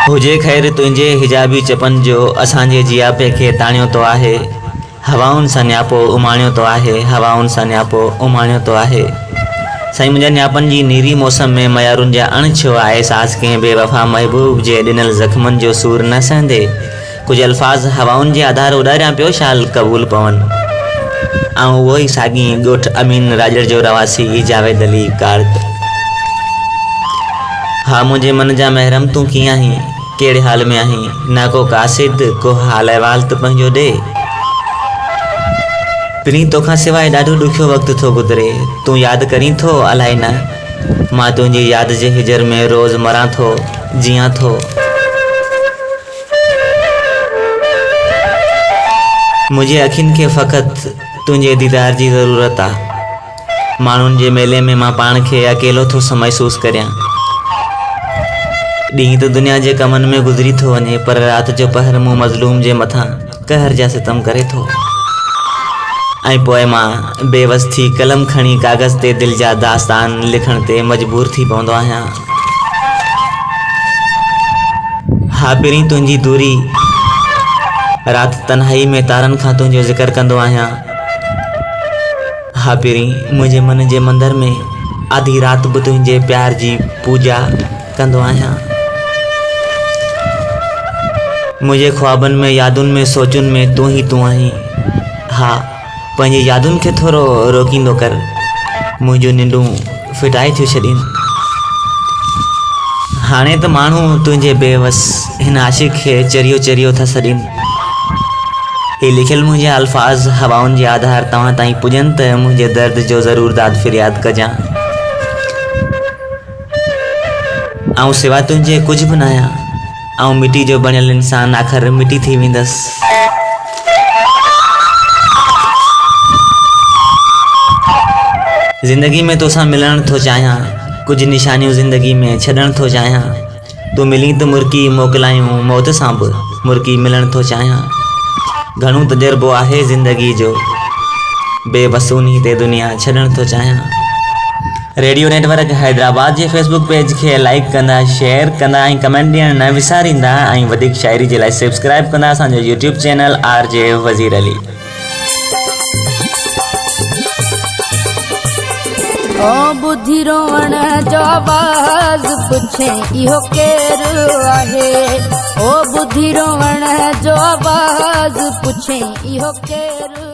हुजे ख़ैर तुंहिंजे हिजाबी चपन जो असांजे जियापे खे ताणियो तो आहे। हवाउनि सां नियापो उमाणियो तो आहे, हवाउनि सां नियापो उमाणियो तो आहे। साईं मुंहिंजा नियापनि जी नीरी मौसम में मयारुनि जा अणछो आहे एहसास कंहिं बेवफ़ा महबूब जे ॾिनल ज़ख़्मनि जो सूर न सहंदे कुछ अल्फाज़ हवाउनि जे आधार उॾारियां पियो शाल क़बूल पवन। ऐं उहो ई साॻी ॻोठ अमीन राजड़ जो रवासी जावेद अली कार्द। हाँ मुझे मन जा महरम तू कीअं आहीं, कहिड़े हाल में आहीं, ना को कासिद को हाल अहवाल त पंहिंजो ॾे। पिनी तोखां सवाइ ॾाढो ॾुखियो वक़्तु थो गुज़रे, तूं यादि करीं थो अलाए न। मां तुंहिंजी यादि जे हिजर में रोज़ मरां थो, जियां थो। मुंहिंजे अखियुनि खे फ़क़ति तुंहिंजे दीदार जी ज़रूरत आहे। माण्हुनि जे मेले में मां पाण खे अकेलो थो महसूस करियां। ॾींहुं त दुनिया जे कमनि में गुज़री थो वञे, पर राति जो पहर मूं मज़लूम जे मथां कहर जा सितम करे थो। ऐं पोइ मां बेवस थी कलम खणी कागज़ ते दिल जा दास्तान लिखण ते मजबूर थी पवंदो आहियां। हा पहिरीं तुंहिंजी दूरी, राति तन्हाई में तारनि खां तुंहिंजो ज़िक्र कंदो आहियां। हा पहिरीं मुंहिंजे मन जे मंदर में आधी राति बि तुंहिंजे प्यार जी पूजा कंदो आहियां। मुझे ख्वाबन में यादुन में सोचुन में तू ही तू आहीं। हाँ पंहिंजी यादुन के थोरो रोकींदो कर, मुझो निंडू फिटाए थियो छॾीन। हाणे त माण्हू तुंहिंजे बेवस हिन आशिक खे चरियो चरियो था सॾीन। हे लिखियल मुंहिंजा अल्फाज़ हवाउनि जे आधार तव्हां ताईं पुॼनि त मुंहिंजे दर्द जो ज़रूर दाद फ़रियाद कजां। ऐं सिवा तुंहिंजे कुछ भी न आहियां। ऐं मिट्टी जो बणियल इंसान आख़िर मिट्टी थी वेंदसि। ज़िंदगी में तोसां मिलण थो चाहियां, कुछ निशानियूं ज़िंदगी में छॾण थो चाहियां। तू मिली त मुर्की मोकिलायूं मौत सां बि मुर्की मिलण थो चाहियां। घणो तजुर्बो आहे ज़िंदगी जो, बेबसूनी ते दुनिया छॾण थो चाहियां। रेडियो नेटवर्क हैदराबाद जे फेसबुक पेज के लाइक कंदा, शेयर कंदा ऐं कमेंट ॾियण न विसारींदा ऐं वधीक शाइरी जे लाइ सब्सक्राइब कंदा असांजो यूट्यूब चैनल RJ वज़ीर अली। ओ बुद्धि रोवण जो आवाज़ पुछे इहो केरु आहे। ओ बुद्धि रोवण जो आवाज़ पुछे इहो केरु